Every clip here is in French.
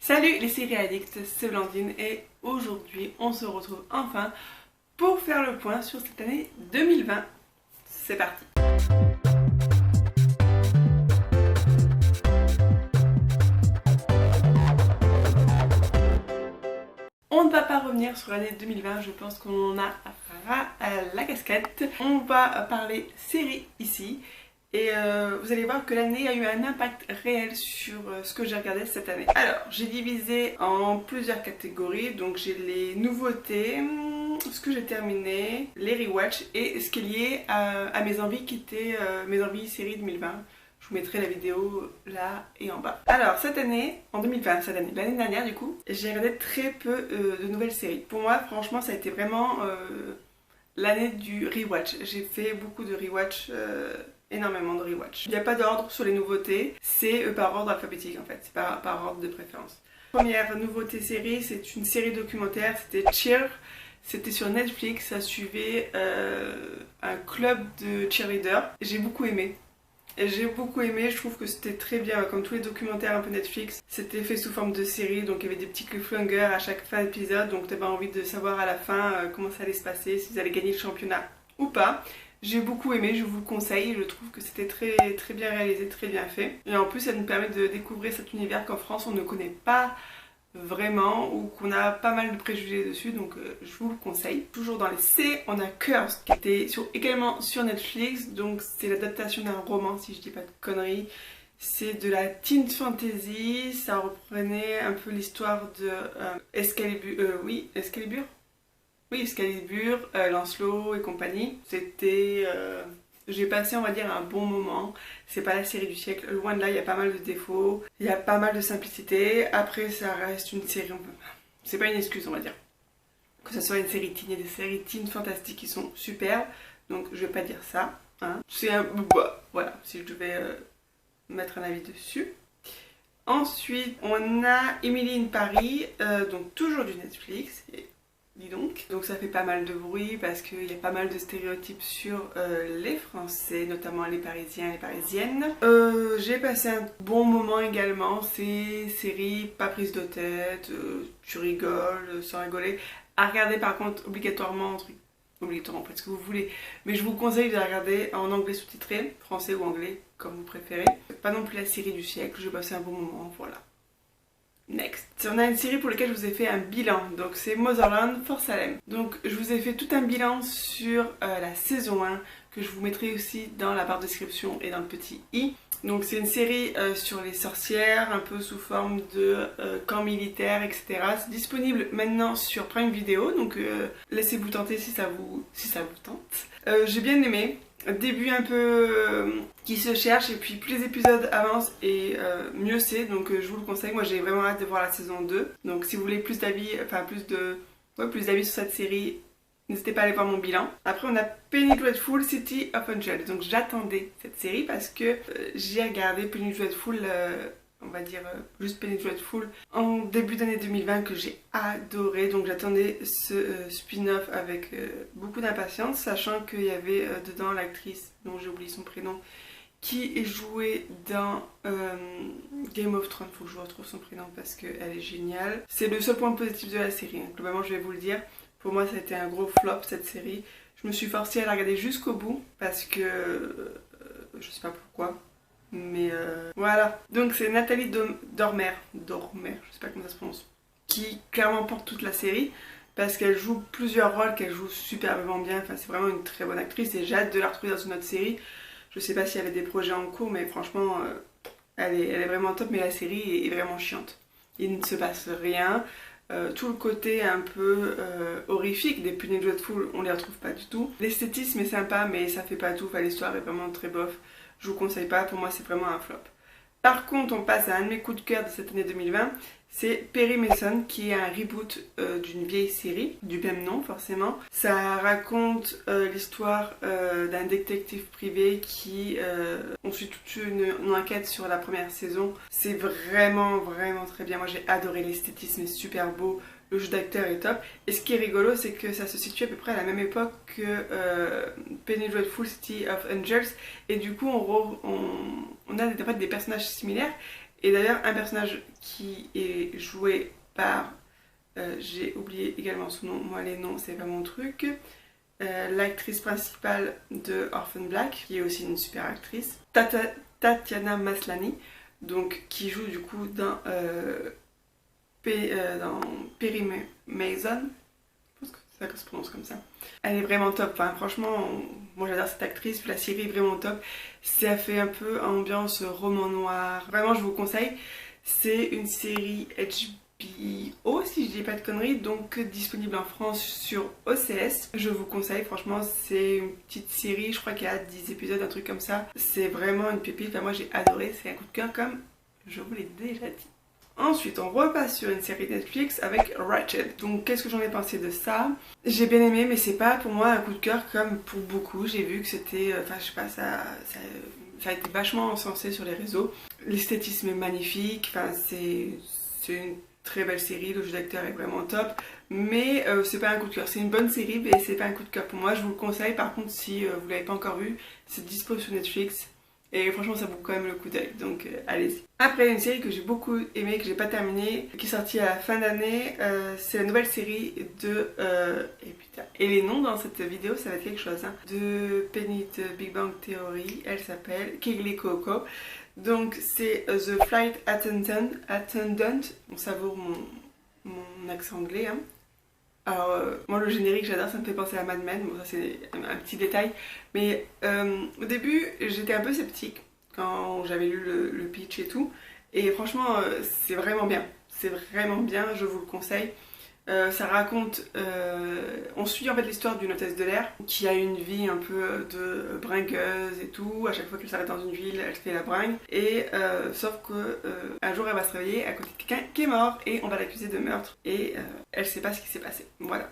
Salut les séries addicts, c'est Blandine et aujourd'hui on se retrouve enfin pour faire le point sur cette année 2020. C'est parti. On ne va pas revenir sur l'année 2020, je pense qu'on en a ras à la casquette. On va parler séries ici. Et vous allez voir que l'année a eu un impact réel sur ce que j'ai regardé cette année. Alors, j'ai divisé en plusieurs catégories. Donc j'ai les nouveautés, ce que j'ai terminé, les rewatch et ce qui est lié à mes envies qui étaient mes envies séries 2020. Je vous mettrai la vidéo là et en bas. Alors cette année, en 2020, l'année dernière du coup, j'ai regardé très peu de nouvelles séries. Pour moi, franchement, ça a été vraiment l'année du rewatch. J'ai fait beaucoup de rewatch. Énormément de rewatch. Il n'y a pas d'ordre sur les nouveautés, c'est par ordre alphabétique en fait, c'est par ordre de préférence. Première nouveauté série, c'est une série documentaire, c'était Cheer, c'était sur Netflix, ça suivait un club de cheerleaders. J'ai beaucoup aimé. Je trouve que c'était très bien, comme tous les documentaires un peu Netflix, c'était fait sous forme de série, donc il y avait des petits cliffhangers à chaque fin d'épisode, donc tu avais envie de savoir à la fin comment ça allait se passer, s'ils allaient gagner le championnat ou pas. J'ai beaucoup aimé, je vous le conseille, je trouve que c'était très bien réalisé, très bien fait. Et en plus ça nous permet de découvrir cet univers qu'en France on ne connaît pas vraiment ou qu'on a pas mal de préjugés dessus, donc je vous le conseille. Toujours dans les C, on a Cursed qui était également sur Netflix, donc c'est l'adaptation d'un roman si je dis pas de conneries. C'est de la teen fantasy, ça reprenait un peu l'histoire de Excalibur, Lancelot et compagnie. J'ai passé on va dire un bon moment. C'est pas la série du siècle, loin de là, il y a pas mal de défauts, il y a pas mal de simplicité. Après ça reste une série, c'est pas une excuse on va dire. Que ce soit une série teen, il y a des séries teen fantastiques qui sont superbes, donc je vais pas dire ça. Hein. C'est un... voilà, si je devais mettre un avis dessus. Ensuite, on a Emily in Paris, donc toujours du Netflix. Dis donc. Donc ça fait pas mal de bruit parce qu'il y a pas mal de stéréotypes sur les Français, notamment les Parisiens et les Parisiennes. J'ai passé un bon moment également, c'est série pas prise de tête, tu rigoles sans rigoler. À regarder par contre obligatoirement, faites ce que vous voulez, mais je vous conseille de la regarder en anglais sous-titré, français ou anglais, comme vous préférez. Pas non plus la série du siècle, j'ai passé un bon moment, voilà. Next. On a une série pour laquelle je vous ai fait un bilan, donc c'est Motherland for Salem. Donc je vous ai fait tout un bilan sur la saison 1 que je vous mettrai aussi dans la barre de description et dans le petit i. Donc c'est une série sur les sorcières, un peu sous forme de camp militaire, etc. C'est disponible maintenant sur Prime Video, donc laissez-vous tenter si ça vous tente. J'ai bien aimé. Début un peu qui se cherche et puis plus les épisodes avancent et mieux c'est, donc je vous le conseille. Moi j'ai vraiment hâte de voir la saison 2, donc si vous voulez plus d'avis, plus d'avis sur cette série, n'hésitez pas à aller voir mon bilan. Après on a Penny Dreadful City of Angels, donc j'attendais cette série parce que j'ai regardé Penny Dreadful, on va dire juste Penny Dreadful en début d'année 2020 que j'ai adoré, donc j'attendais ce spin-off avec beaucoup d'impatience, sachant qu'il y avait dedans l'actrice dont j'ai oublié son prénom qui est jouée dans Game of Thrones. Faut que je retrouve son prénom parce qu'elle est géniale. C'est le seul point positif de la série, hein. Globalement je vais vous le dire, pour moi ça a été un gros flop cette série. Je me suis forcée à la regarder jusqu'au bout parce que je sais pas pourquoi. Mais voilà, donc c'est Nathalie Dormer, je sais pas comment ça se prononce, qui clairement porte toute la série parce qu'elle joue plusieurs rôles, qu'elle joue superbement bien, enfin c'est vraiment une très bonne actrice et j'ai hâte de la retrouver dans une autre série. Je sais pas s'il y avait des projets en cours, mais franchement elle est vraiment top, mais la série est vraiment chiante. Il ne se passe rien, tout le côté un peu horrifique des Penny Dreadful, on les retrouve pas du tout. L'esthétisme est sympa, mais ça fait pas tout, enfin, l'histoire est vraiment très bof. Je vous conseille pas, pour moi c'est vraiment un flop. Par contre on passe à un de mes coups de cœur de cette année 2020, c'est Perry Mason qui est un reboot d'une vieille série, du même nom forcément. Ça raconte l'histoire d'un détective privé qui... on suit toute une enquête sur la première saison. C'est vraiment très bien, moi j'ai adoré l'esthétisme, c'est super beau. Le jeu d'acteur est top. Et ce qui est rigolo, c'est que ça se situe à peu près à la même époque que Penny Dreadful City of Angels. Et du coup, on a des personnages similaires. Et d'ailleurs un personnage qui est joué par, j'ai oublié également son nom, moi les noms c'est pas mon truc, l'actrice principale de Orphan Black, qui est aussi une super actrice, Tatiana Maslany, donc qui joue du coup dans Perry Mason, je pense que c'est ça que ça se prononce comme ça. Elle est vraiment top, enfin, franchement, moi j'adore cette actrice, puis la série est vraiment top. Ça fait un peu ambiance roman noir, vraiment je vous conseille. C'est une série HBO, si je dis pas de conneries, donc disponible en France sur OCS. Je vous conseille, franchement, c'est une petite série, je crois qu'il y a 10 épisodes, un truc comme ça. C'est vraiment une pépite, enfin, moi j'ai adoré, c'est un coup de cœur comme je vous l'ai déjà dit. Ensuite, on repasse sur une série Netflix avec Ratched. Donc, qu'est-ce que j'en ai pensé de ça? J'ai bien aimé, mais c'est pas pour moi un coup de cœur comme pour beaucoup. J'ai vu que c'était, enfin, je sais pas, ça a été vachement encensé sur les réseaux. L'esthétisme est magnifique, enfin, c'est une très belle série, le jeu d'acteur est vraiment top. Mais c'est pas un coup de cœur. C'est une bonne série, mais c'est pas un coup de cœur pour moi. Je vous le conseille. Par contre, si vous l'avez pas encore vu, c'est dispo sur Netflix. Et franchement ça vaut quand même le coup d'œil, donc allez-y. Après une série que j'ai beaucoup aimée, que j'ai pas terminée, qui est sortie à la fin d'année, c'est la nouvelle série de... et putain, et les noms dans cette vidéo ça va être quelque chose, hein, de Penny de Big Bang Theory, elle s'appelle Keighley Coco. Donc c'est The Flight Attendant, on savoure mon accent anglais, hein. Alors, moi le générique j'adore, ça me fait penser à Mad Men, bon ça c'est un petit détail, mais au début j'étais un peu sceptique quand j'avais lu le pitch et tout, et franchement c'est vraiment bien, je vous le conseille. Ça raconte, on suit en fait l'histoire d'une hôtesse de l'air qui a une vie un peu de bringueuse et tout. À chaque fois qu'elle s'arrête dans une ville, elle fait la bringue. Et sauf que un jour, elle va se réveiller à côté de quelqu'un qui est mort et on va l'accuser de meurtre. Et elle sait pas ce qui s'est passé. Voilà.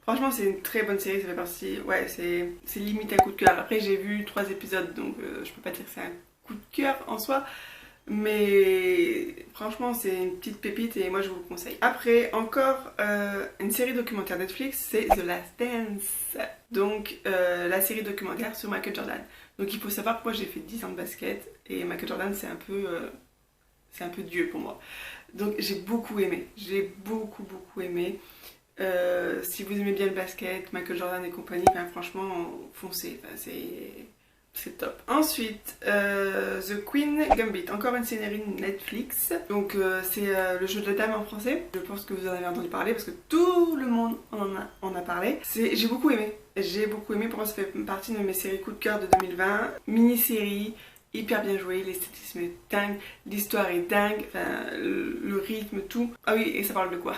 Franchement, c'est une très bonne série. Ça fait partie, ouais, c'est limite un coup de cœur. Après, j'ai vu 3 épisodes, donc je peux pas dire que c'est un coup de cœur en soi. Mais franchement c'est une petite pépite et moi je vous le conseille. Après encore une série documentaire Netflix, c'est The Last Dance. Donc la série documentaire sur Michael Jordan. Donc il faut savoir que moi j'ai fait 10 ans de basket et Michael Jordan c'est un peu Dieu pour moi. Donc j'ai beaucoup aimé, j'ai beaucoup aimé. Si vous aimez bien le basket, Michael Jordan et compagnie, ben, franchement foncez, enfin, c'est top. Ensuite, The Queen Gambit, encore une série Netflix. Donc c'est le jeu de la dame en français. Je pense que vous en avez entendu parler parce que tout le monde en a parlé. J'ai beaucoup aimé. Pour moi ça fait partie de mes séries coup de cœur de 2020. Mini-série, hyper bien jouée, l'esthétisme est dingue, l'histoire est dingue, enfin, le rythme, tout. Ah oui, et ça parle de quoi?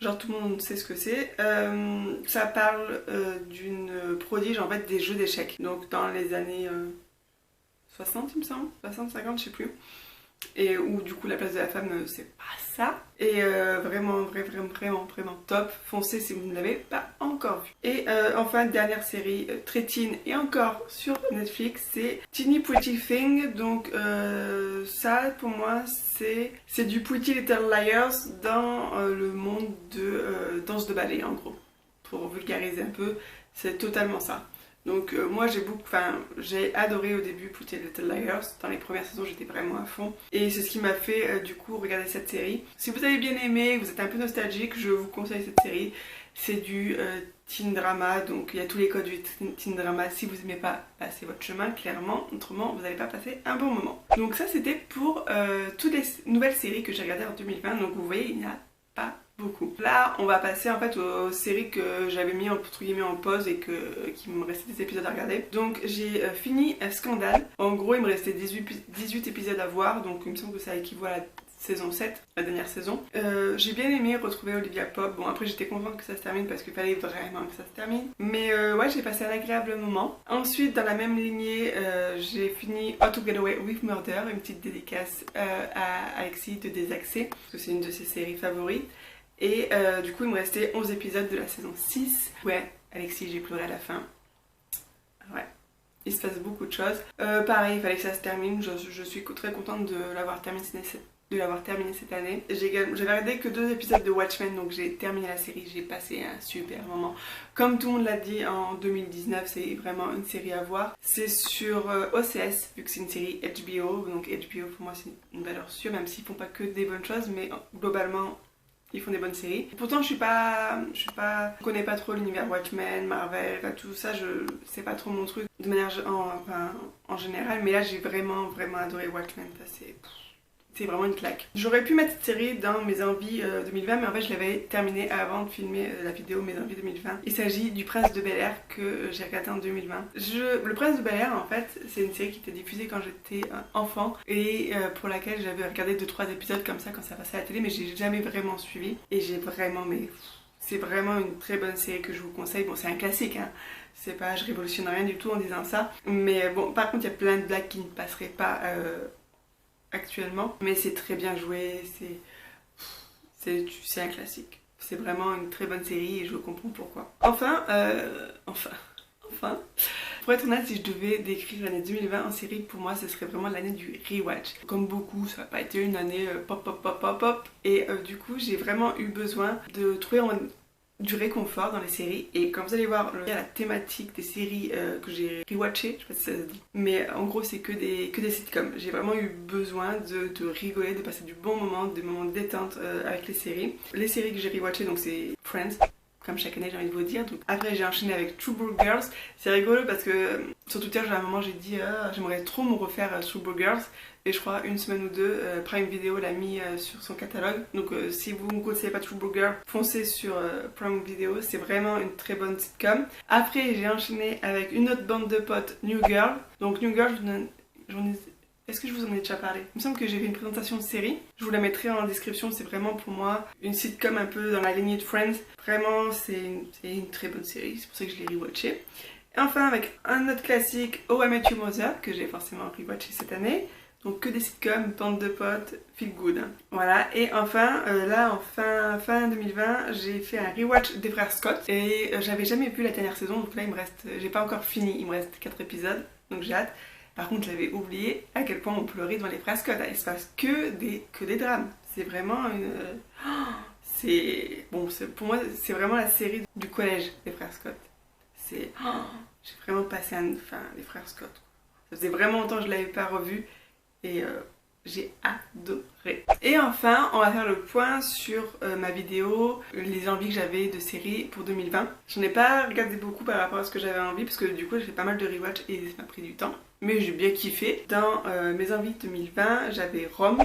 Genre tout le monde sait ce que c'est. Ça parle d'une prodige en fait des jeux d'échecs. Donc dans les années 60 il me semble, 60, 50 je sais plus. Et où du coup la place de la femme c'est pas ça. Et vraiment top. Foncez si vous ne l'avez pas encore vu. Et enfin dernière série très teen et encore sur Netflix, c'est Teeny Pretty Thing. Donc ça pour moi c'est du Pretty Little Liars dans le monde de danse de ballet en gros. Pour vulgariser un peu, c'est totalement ça. Donc moi j'ai adoré au début Pretty Little Liars. Dans les premières saisons j'étais vraiment à fond. Et c'est ce qui m'a fait du coup regarder cette série. Si vous avez bien aimé, vous êtes un peu nostalgique, je vous conseille cette série. C'est du teen drama, donc il y a tous les codes du teen drama. Si vous n'aimez pas, passez votre chemin clairement, autrement vous n'allez pas passer un bon moment. Donc ça c'était pour toutes les nouvelles séries que j'ai regardées en 2020. Donc vous voyez il n'y a pas beaucoup. Là, on va passer en fait aux séries que j'avais mis entre guillemets en pause et qui me restait des épisodes à regarder. Donc j'ai fini Scandale. En gros, il me restait 18 épisodes à voir, donc il me semble que ça équivaut à la saison 7, la dernière saison. J'ai bien aimé retrouver Olivia Pope. Bon, après j'étais contente que ça se termine parce qu'il fallait vraiment que ça se termine. Mais ouais, j'ai passé un agréable moment. Ensuite, dans la même lignée, j'ai fini How to Get Away with Murder, une petite dédicace à Alexis de Désaxé, parce que c'est une de ses séries favorites. Et du coup il me restait 11 épisodes de la saison 6. Ouais, Alexis, j'ai pleuré à la fin. Ouais, il se passe beaucoup de choses. Pareil, il fallait que ça se termine. Je suis très contente de l'avoir terminé de l'avoir terminé cette année. J'avais regardé que 2 épisodes de Watchmen, donc j'ai terminé la série, j'ai passé un super moment. Comme tout le monde l'a dit en 2019, c'est vraiment une série à voir. C'est sur OCS, vu que c'est une série HBO, donc HBO pour moi c'est une valeur sûre, même s'ils font pas que des bonnes choses, mais globalement ils font des bonnes séries. Pourtant je connais pas trop l'univers Watchmen, Marvel, tout ça, c'est pas trop mon truc de manière en général, mais là j'ai vraiment adoré Watchmen, c'est vraiment une claque. J'aurais pu mettre cette série dans mes envies 2020, mais en fait je l'avais terminée avant de filmer la vidéo Mes envies 2020. Il s'agit du Prince de Bel-Air que j'ai regardé en 2020. Le Prince de Bel-Air, en fait, c'est une série qui était diffusée quand j'étais enfant et pour laquelle j'avais regardé 2-3 épisodes comme ça quand ça passait à la télé, mais j'ai jamais vraiment suivi. Et c'est vraiment une très bonne série que je vous conseille. Bon, c'est un classique, hein. C'est pas, je révolutionne rien du tout en disant ça. Mais bon, par contre, il y a plein de blagues qui ne passeraient pas actuellement, mais c'est très bien joué, c'est un classique. C'est vraiment une très bonne série et je comprends pourquoi. Enfin, pour être honnête, si je devais décrire l'année 2020 en série, pour moi ce serait vraiment l'année du rewatch. Comme beaucoup, ça n'a pas été une année pop. Et du coup, j'ai vraiment eu besoin de trouver du réconfort dans les séries, et comme vous allez voir, il y a la thématique des séries que j'ai rewatchées, je sais pas si ça se dit, mais en gros c'est que des sitcoms. J'ai vraiment eu besoin de rigoler, de passer du bon moment, des moments de détente avec les séries. Les séries que j'ai rewatchées, donc c'est Friends, comme chaque année j'ai envie de vous dire. Donc, après j'ai enchaîné avec True Blue Girls. C'est rigolo parce que sur Twitter à un moment j'ai dit j'aimerais trop me refaire True Blue Girls, et je crois une semaine ou deux Prime Video l'a mis sur son catalogue. Donc si vous ne connaissez pas True Blue Girls, foncez sur Prime Video, c'est vraiment une très bonne sitcom. Après j'ai enchaîné avec une autre bande de potes, New Girl. Donc New Girl, est-ce que je vous en ai déjà parlé? Il me semble que j'ai fait une présentation de série. Je vous la mettrai en description. C'est vraiment pour moi une sitcom un peu dans la lignée de Friends. Vraiment, c'est une très bonne série. C'est pour ça que je l'ai rewatchée. Et enfin, avec un autre classique, How I Met Your Mother, que j'ai forcément rewatché cette année. Donc que des sitcoms, bande de potes, feel good. Voilà. Et enfin, là, en fin 2020, j'ai fait un rewatch des frères Scott. Et j'avais jamais vu la dernière saison. Donc là, j'ai pas encore fini. Il me reste 4 épisodes. Donc j'ai hâte. Par contre, j'avais oublié à quel point on pleurait devant les frères Scott. Il se passe que des drames. C'est vraiment une... pour moi, c'est vraiment la série du collège des frères Scott. J'ai vraiment passé les frères Scott. Ça faisait vraiment longtemps que je l'avais pas revu et j'ai adoré. Et enfin, on va faire le point sur ma vidéo, les envies que j'avais de séries pour 2020. J'en ai pas regardé beaucoup par rapport à ce que j'avais envie, parce que du coup j'ai fait pas mal de rewatch et ça m'a pris du temps. Mais j'ai bien kiffé. Dans mes envies 2020, j'avais Rome,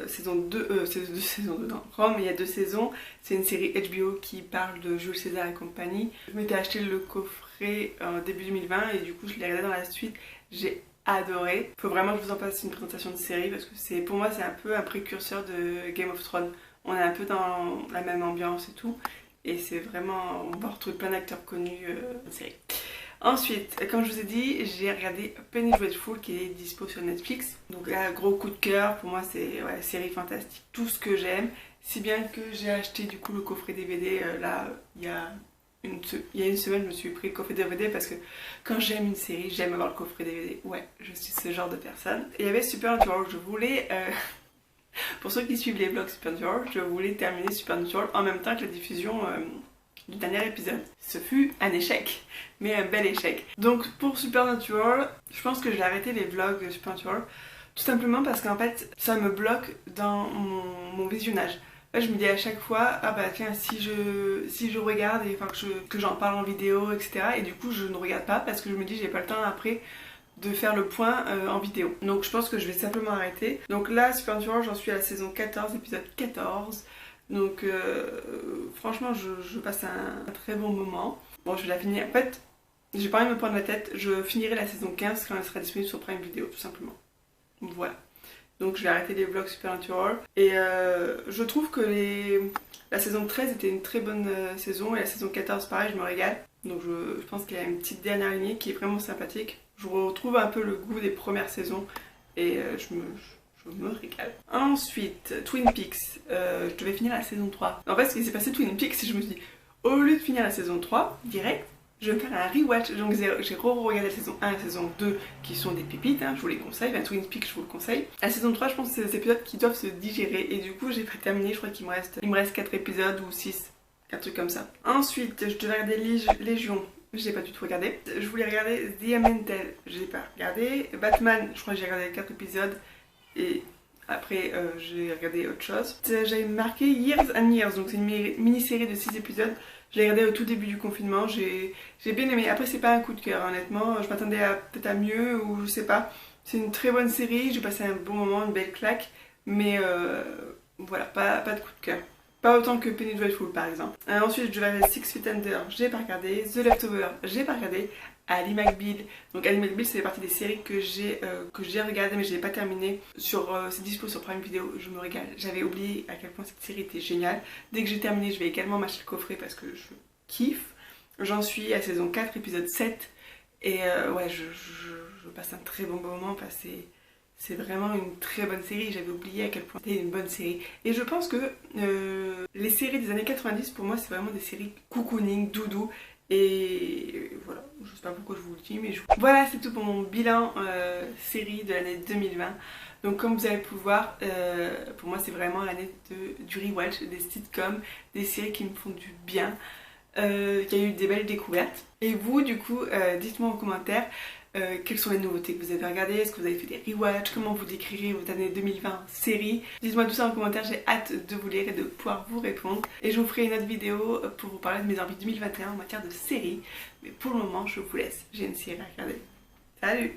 saison 2, c'est 2 saisons dedans. Rome, il y a 2 saisons. C'est une série HBO qui parle de Jules César et compagnie. Je m'étais acheté le coffret en début 2020 et du coup je l'ai regardé dans la suite. J'ai adoré. Faut vraiment que je vous en fasse une présentation de série parce que pour moi c'est un peu un précurseur de Game of Thrones. On est un peu dans la même ambiance et tout. Et c'est vraiment, on va retrouver plein d'acteurs connus dans la série. Ensuite, comme je vous ai dit, j'ai regardé Penny Dreadful qui est dispo sur Netflix. Donc là, gros coup de cœur, pour moi c'est série fantastique, tout ce que j'aime. Si bien que j'ai acheté du coup le coffret DVD là, il y a une semaine, je me suis pris le coffret DVD parce que quand j'aime une série, j'aime avoir le coffret DVD. Ouais, je suis ce genre de personne. Et il y avait Supernatural, je voulais... pour ceux qui suivent les vlogs Supernatural, je voulais terminer Supernatural en même temps que la diffusion du dernier épisode. Ce fut un échec, mais un bel échec. Donc pour Supernatural, je pense que je vais arrêter les vlogs de Supernatural tout simplement parce qu'en fait ça me bloque dans mon visionnage. Là je me dis à chaque fois, ah bah tiens, si je regarde et que j'en parle en vidéo, etc. Et du coup je ne regarde pas parce que je me dis j'ai pas le temps après de faire le point en vidéo. Donc je pense que je vais simplement arrêter. Donc là Supernatural, j'en suis à la saison 14, épisode 14. Donc franchement je passe un très bon moment. Bon, je vais la finir. En fait, j'ai pas envie de me prendre la tête. Je finirai la saison 15 quand elle sera disponible sur Prime Video, tout simplement. Voilà. Donc je vais arrêter les vlogs Supernatural. Et je trouve que la saison 13 était une très bonne saison. Et la saison 14 pareil, je me régale. Donc je pense qu'il y a une petite dernière lignée qui est vraiment sympathique. Je retrouve un peu le goût des premières saisons. Et je me régale. Ensuite, Twin Peaks. Je devais finir la saison 3. En fait, ce qui s'est passé Twin Peaks, c'est que je me suis dit, au lieu de finir la saison 3, direct, je vais me faire un rewatch. Donc j'ai re-regardé la saison 1 et la saison 2 qui sont des pépites, hein, je vous les conseille. Enfin, Twin Peaks, je vous le conseille. La saison 3, je pense que c'est des épisodes qui doivent se digérer. Et du coup, j'ai pas terminé. Je crois qu'il me reste 4 épisodes ou 6, un truc comme ça. Ensuite, je devais regarder Légion. Je l'ai pas du tout regardé. Je voulais regarder The Elemental. Je l'ai pas regardé. Batman, je crois que j'ai regardé 4 épisodes. Et après, j'ai regardé autre chose. J'avais marqué Years and Years. Donc c'est une mini-série de 6 épisodes. Je l'ai regardé au tout début du confinement, j'ai bien aimé. Après, c'est pas un coup de cœur, honnêtement. Je m'attendais peut-être à mieux, ou je sais pas. C'est une très bonne série, j'ai passé un bon moment, une belle claque. Mais voilà, pas de coup de cœur. Pas autant que Penny Dreadful par exemple. Ensuite, je vais regarder Six Feet Under, j'ai pas regardé. The Leftovers, j'ai pas regardé. Ali McBeal. Donc Ali McBeal, c'est partie des séries que j'ai regardées mais je l'ai pas terminé. C'est dispo sur Prime Video, je me régale. J'avais oublié à quel point cette série était géniale. Dès que j'ai terminé, je vais également m'acheter le coffret parce que je kiffe. J'en suis à saison 4, épisode 7. Et ouais, je passe un très bon moment parce que c'est vraiment une très bonne série. J'avais oublié à quel point c'était une bonne série. Et je pense que les séries des années 90, pour moi, c'est vraiment des séries cocooning, doudou. Et voilà, je sais pas pourquoi je vous le dis, mais voilà, c'est tout pour mon bilan série de l'année 2020. Donc comme vous avez pu le voir, pour moi c'est vraiment l'année du rewatch, des sitcoms, des séries qui me font du bien. Il y a eu des belles découvertes. Et vous, du coup, dites-moi en commentaire quelles sont les nouveautés que vous avez regardées, est-ce que vous avez fait des rewatch, comment vous décrirez votre année 2020 série. Dites-moi tout ça en commentaire, j'ai hâte de vous lire et de pouvoir vous répondre. Et je vous ferai une autre vidéo pour vous parler de mes envies 2021 en matière de série. Mais pour le moment, je vous laisse, j'ai une série à regarder. Salut!